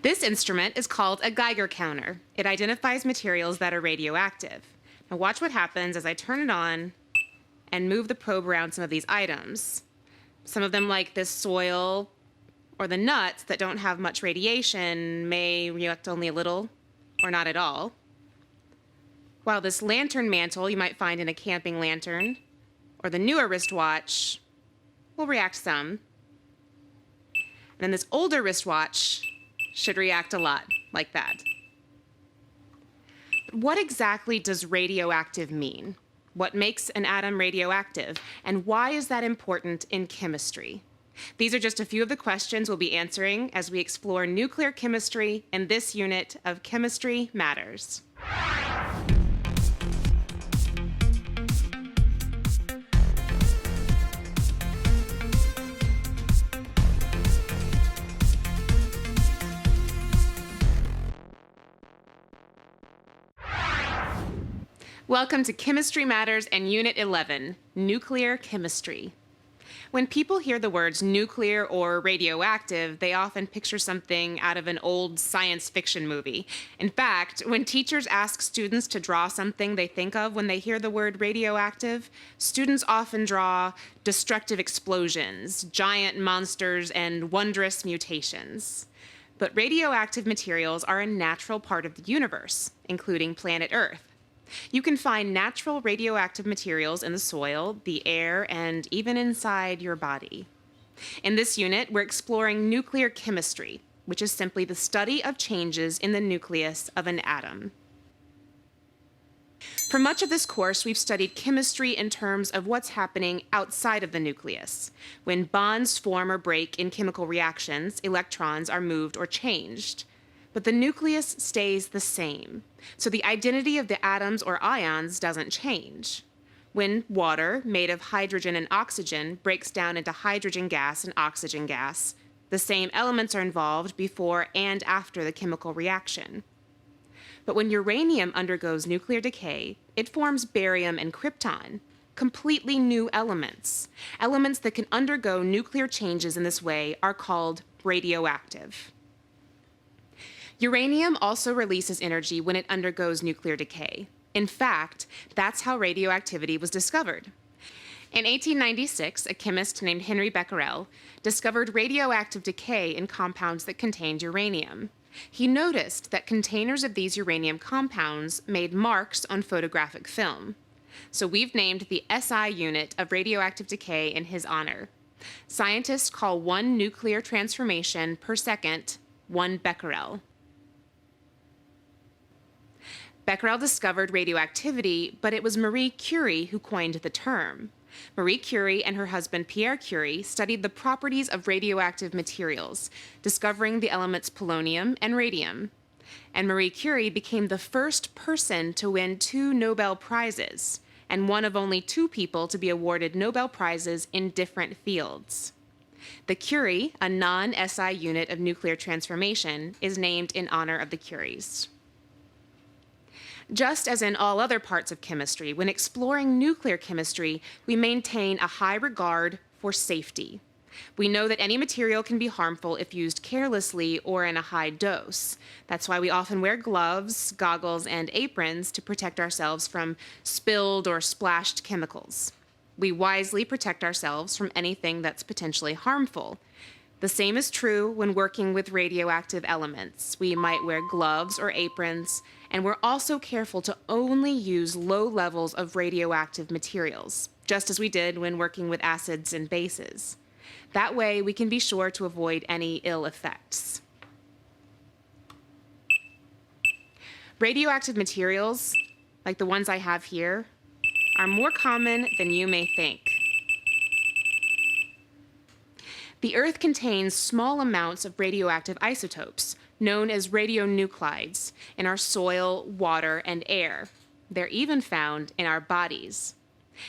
This instrument is called a Geiger counter. It identifies materials that are radioactive. Now watch what happens as I turn it on and move the probe around some of these items. Some of them, like this soil or the nuts that don't have much radiation, may react only a little or not at all. While this lantern mantle you might find in a camping lantern, or the newer wristwatch, will react some. And then this older wristwatch should react a lot, like that. But what exactly does radioactive mean? What makes an atom radioactive? And why is that important in chemistry? These are just a few of the questions we'll be answering as we explore nuclear chemistry in this unit of Chemistry Matters. Welcome to Chemistry Matters and Unit 11, Nuclear Chemistry. When people hear the words nuclear or radioactive, they often picture something out of an old science fiction movie. In fact, when teachers ask students to draw something they think of when they hear the word radioactive, students often draw destructive explosions, giant monsters, and wondrous mutations. But radioactive materials are a natural part of the universe, including planet Earth. You can find natural radioactive materials in the soil, the air, and even inside your body. In this unit, we're exploring nuclear chemistry, which is simply the study of changes in the nucleus of an atom. For much of this course, we've studied chemistry in terms of what's happening outside of the nucleus. When bonds form or break in chemical reactions, electrons are moved or changed. But the nucleus stays the same, so the identity of the atoms or ions doesn't change. When water, made of hydrogen and oxygen, breaks down into hydrogen gas and oxygen gas, the same elements are involved before and after the chemical reaction. But when uranium undergoes nuclear decay, it forms barium and krypton, completely new elements. Elements that can undergo nuclear changes in this way are called radioactive. Uranium also releases energy when it undergoes nuclear decay. In fact, that's how radioactivity was discovered. In 1896, a chemist named Henry Becquerel discovered radioactive decay in compounds that contained uranium. He noticed that containers of these uranium compounds made marks on photographic film. So we've named the SI unit of radioactive decay in his honor. Scientists call one nuclear transformation per second 1 becquerel. Becquerel discovered radioactivity, but it was Marie Curie who coined the term. Marie Curie and her husband Pierre Curie studied the properties of radioactive materials, discovering the elements polonium and radium. And Marie Curie became the first person to win 2 Nobel Prizes, and one of only 2 people to be awarded Nobel Prizes in different fields. The Curie, a non-SI unit of nuclear transformation, is named in honor of the Curies. Just as in all other parts of chemistry, when exploring nuclear chemistry, we maintain a high regard for safety. We know that any material can be harmful if used carelessly or in a high dose. That's why we often wear gloves, goggles, and aprons to protect ourselves from spilled or splashed chemicals. We wisely protect ourselves from anything that's potentially harmful. The same is true when working with radioactive elements. We might wear gloves or aprons, and we're also careful to only use low levels of radioactive materials, just as we did when working with acids and bases. That way, we can be sure to avoid any ill effects. Radioactive materials, like the ones I have here, are more common than you may think. The Earth contains small amounts of radioactive isotopes, known as radionuclides, in our soil, water, and air. They're even found in our bodies.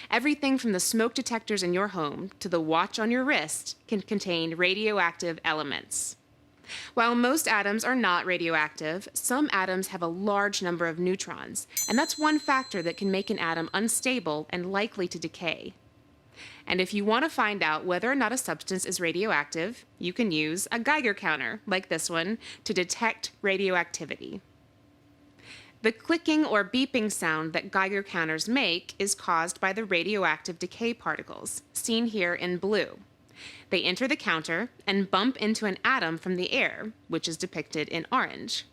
Everything from the smoke detectors in your home to the watch on your wrist can contain radioactive elements. While most atoms are not radioactive, some atoms have a large number of neutrons, and that's one factor that can make an atom unstable and likely to decay. And if you want to find out whether or not a substance is radioactive, you can use a Geiger counter, like this one, to detect radioactivity. The clicking or beeping sound that Geiger counters make is caused by the radioactive decay particles, seen here in blue. They enter the counter and bump into an atom from the air, which is depicted in orange.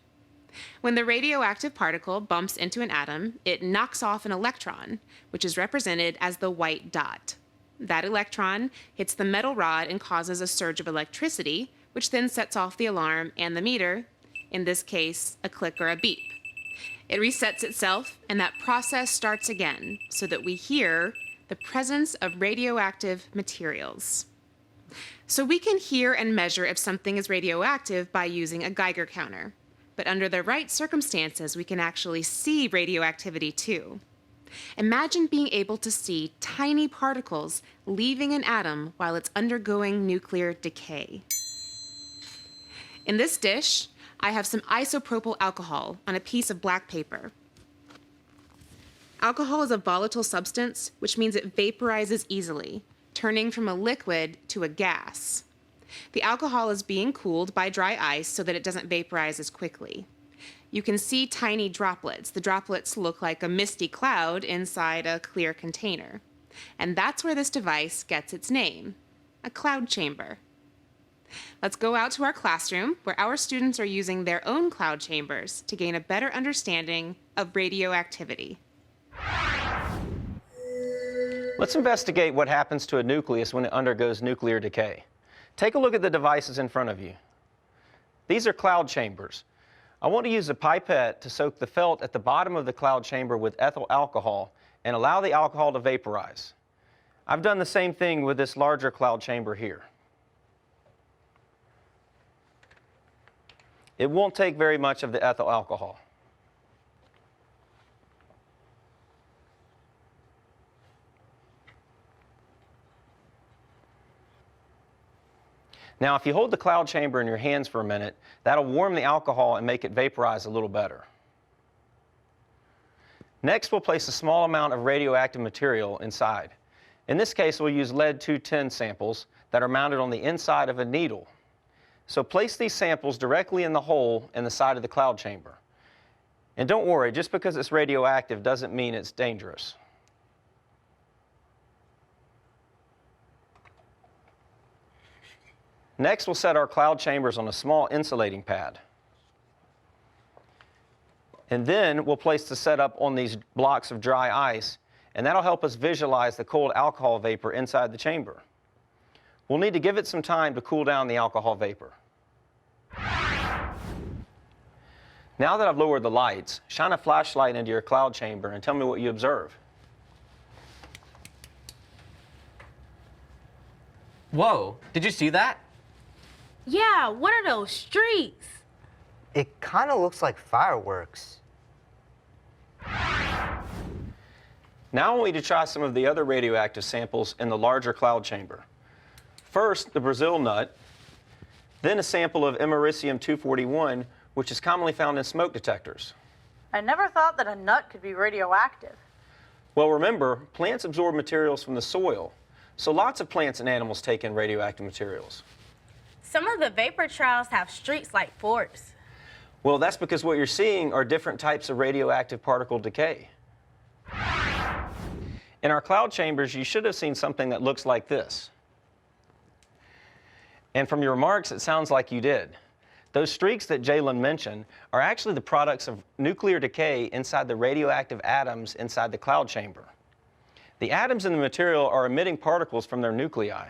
When the radioactive particle bumps into an atom, it knocks off an electron, which is represented as the white dot. That electron hits the metal rod and causes a surge of electricity, which then sets off the alarm and the meter, in this case, a click or a beep. It resets itself, and that process starts again, so that we hear the presence of radioactive materials. So we can hear and measure if something is radioactive by using a Geiger counter. But under the right circumstances, we can actually see radioactivity too. Imagine being able to see tiny particles leaving an atom while it's undergoing nuclear decay. In this dish, I have some isopropyl alcohol on a piece of black paper. Alcohol is a volatile substance, which means it vaporizes easily, turning from a liquid to a gas. The alcohol is being cooled by dry ice so that it doesn't vaporize as quickly. You can see tiny droplets. The droplets look like a misty cloud inside a clear container. And that's where this device gets its name, a cloud chamber. Let's go out to our classroom where our students are using their own cloud chambers to gain a better understanding of radioactivity. Let's investigate what happens to a nucleus when it undergoes nuclear decay. Take a look at the devices in front of you. These are cloud chambers. I want to use a pipette to soak the felt at the bottom of the cloud chamber with ethyl alcohol and allow the alcohol to vaporize. I've done the same thing with this larger cloud chamber here. It won't take very much of the ethyl alcohol. Now, if you hold the cloud chamber in your hands for a minute, that'll warm the alcohol and make it vaporize a little better. Next, we'll place a small amount of radioactive material inside. In this case, we'll use lead-210 samples that are mounted on the inside of a needle. So place these samples directly in the hole in the side of the cloud chamber. And don't worry, just because it's radioactive doesn't mean it's dangerous. Next, we'll set our cloud chambers on a small insulating pad. And then we'll place the setup on these blocks of dry ice, and that'll help us visualize the cold alcohol vapor inside the chamber. We'll need to give it some time to cool down the alcohol vapor. Now that I've lowered the lights, shine a flashlight into your cloud chamber and tell me what you observe. Whoa, did you see that? Yeah, what are those streaks? It kind of looks like fireworks. Now I want you to try some of the other radioactive samples in the larger cloud chamber. First, the Brazil nut, then a sample of americium-241, which is commonly found in smoke detectors. I never thought that a nut could be radioactive. Well, remember, plants absorb materials from the soil, so lots of plants and animals take in radioactive materials. Some of the vapor trails have streaks like forks. Well, that's because what you're seeing are different types of radioactive particle decay. In our cloud chambers, you should have seen something that looks like this. And from your remarks, it sounds like you did. Those streaks that Jalen mentioned are actually the products of nuclear decay inside the radioactive atoms inside the cloud chamber. The atoms in the material are emitting particles from their nuclei.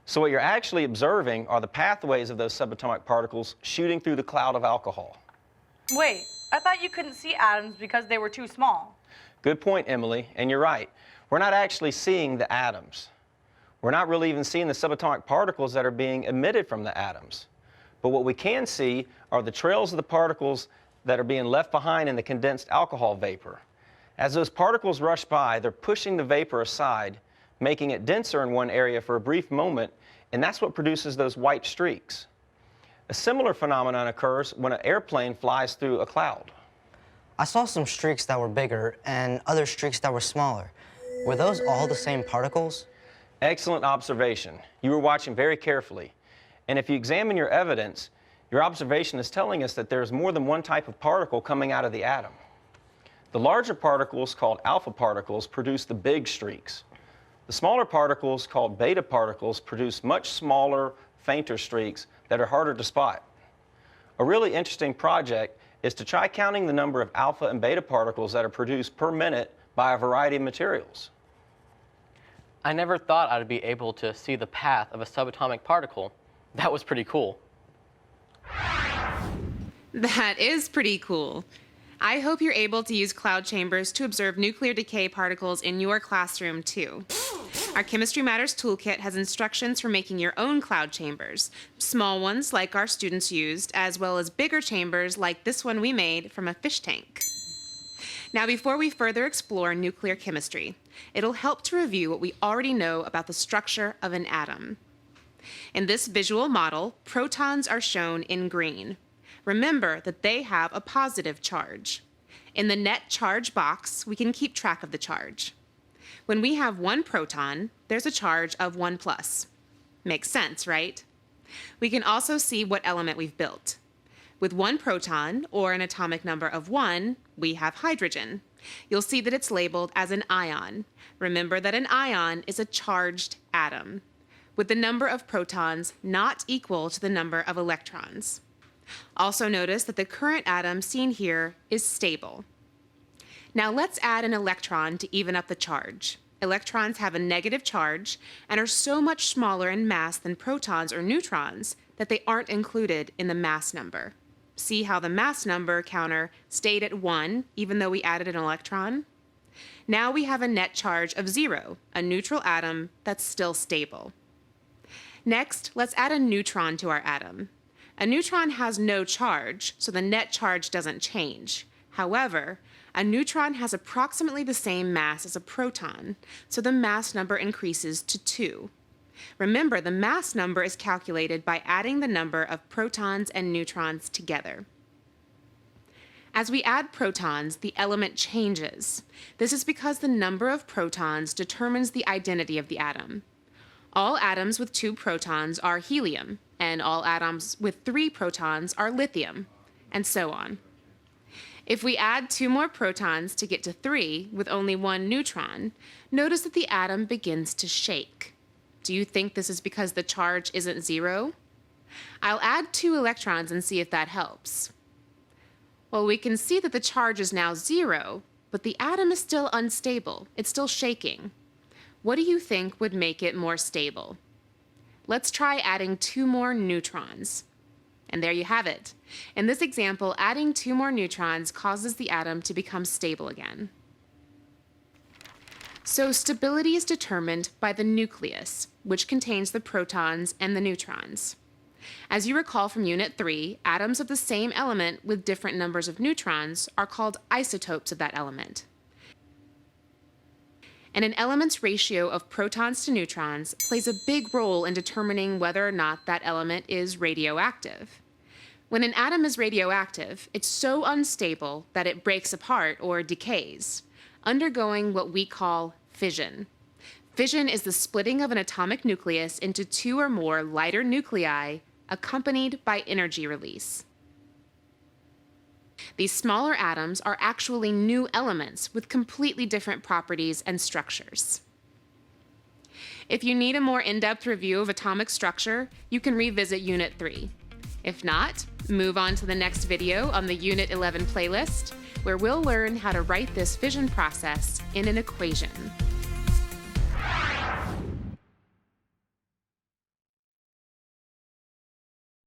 So what you're actually observing are the pathways of those subatomic particles shooting through the cloud of alcohol. Wait, I thought you couldn't see atoms because they were too small. Good point, Emily, and you're right. We're not actually seeing the atoms. We're not really even seeing the subatomic particles that are being emitted from the atoms. But what we can see are the trails of the particles that are being left behind in the condensed alcohol vapor. As those particles rush by, they're pushing the vapor aside, making it denser in one area for a brief moment, and that's what produces those white streaks. A similar phenomenon occurs when an airplane flies through a cloud. I saw some streaks that were bigger and other streaks that were smaller. Were those all the same particles? Excellent observation. You were watching very carefully. And if you examine your evidence, your observation is telling us that there's more than one type of particle coming out of the atom. The larger particles, called alpha particles, produce the big streaks. The smaller particles, called beta particles, produce much smaller, fainter streaks that are harder to spot. A really interesting project is to try counting the number of alpha and beta particles that are produced per minute by a variety of materials. I never thought I'd be able to see the path of a subatomic particle. That was pretty cool. That is pretty cool. I hope you're able to use cloud chambers to observe nuclear decay particles in your classroom too. Our Chemistry Matters Toolkit has instructions for making your own cloud chambers, small ones like our students used, as well as bigger chambers like this one we made from a fish tank. Now, before we further explore nuclear chemistry, it'll help to review what we already know about the structure of an atom. In this visual model, protons are shown in green. Remember that they have a positive charge. In the net charge box, we can keep track of the charge. When we have one proton, there's a charge of 1 plus. Makes sense, right? We can also see what element we've built. With one proton, or an atomic number of 1, we have hydrogen. You'll see that it's labeled as an ion. Remember that an ion is a charged atom, with the number of protons not equal to the number of electrons. Also notice that the current atom seen here is stable. Now let's add an electron to even up the charge. Electrons have a negative charge and are so much smaller in mass than protons or neutrons that they aren't included in the mass number. See how the mass number counter stayed at 1 even though we added an electron? Now we have a net charge of 0, a neutral atom that's still stable. Next, let's add a neutron to our atom. A neutron has no charge, so the net charge doesn't change. However, a neutron has approximately the same mass as a proton, so the mass number increases to 2. Remember, the mass number is calculated by adding the number of protons and neutrons together. As we add protons, the element changes. This is because the number of protons determines the identity of the atom. All atoms with 2 protons are helium, and all atoms with 3 protons are lithium, and so on. If we add 2 more protons to get to 3 with only 1 neutron, notice that the atom begins to shake. Do you think this is because the charge isn't 0? I'll add 2 electrons and see if that helps. Well, we can see that the charge is now 0, but the atom is still unstable. It's still shaking. What do you think would make it more stable? Let's try adding 2 more neutrons. And there you have it. In this example, adding 2 more neutrons causes the atom to become stable again. So stability is determined by the nucleus, which contains the protons and the neutrons. As you recall from Unit 3, atoms of the same element with different numbers of neutrons are called isotopes of that element. And an element's ratio of protons to neutrons plays a big role in determining whether or not that element is radioactive. When an atom is radioactive, it's so unstable that it breaks apart or decays, undergoing what we call fission. Fission is the splitting of an atomic nucleus into 2 or more lighter nuclei accompanied by energy release. These smaller atoms are actually new elements with completely different properties and structures. If you need a more in-depth review of atomic structure, you can revisit Unit 3. If not, move on to the next video on the Unit 11 playlist, where we'll learn how to write this fission process in an equation.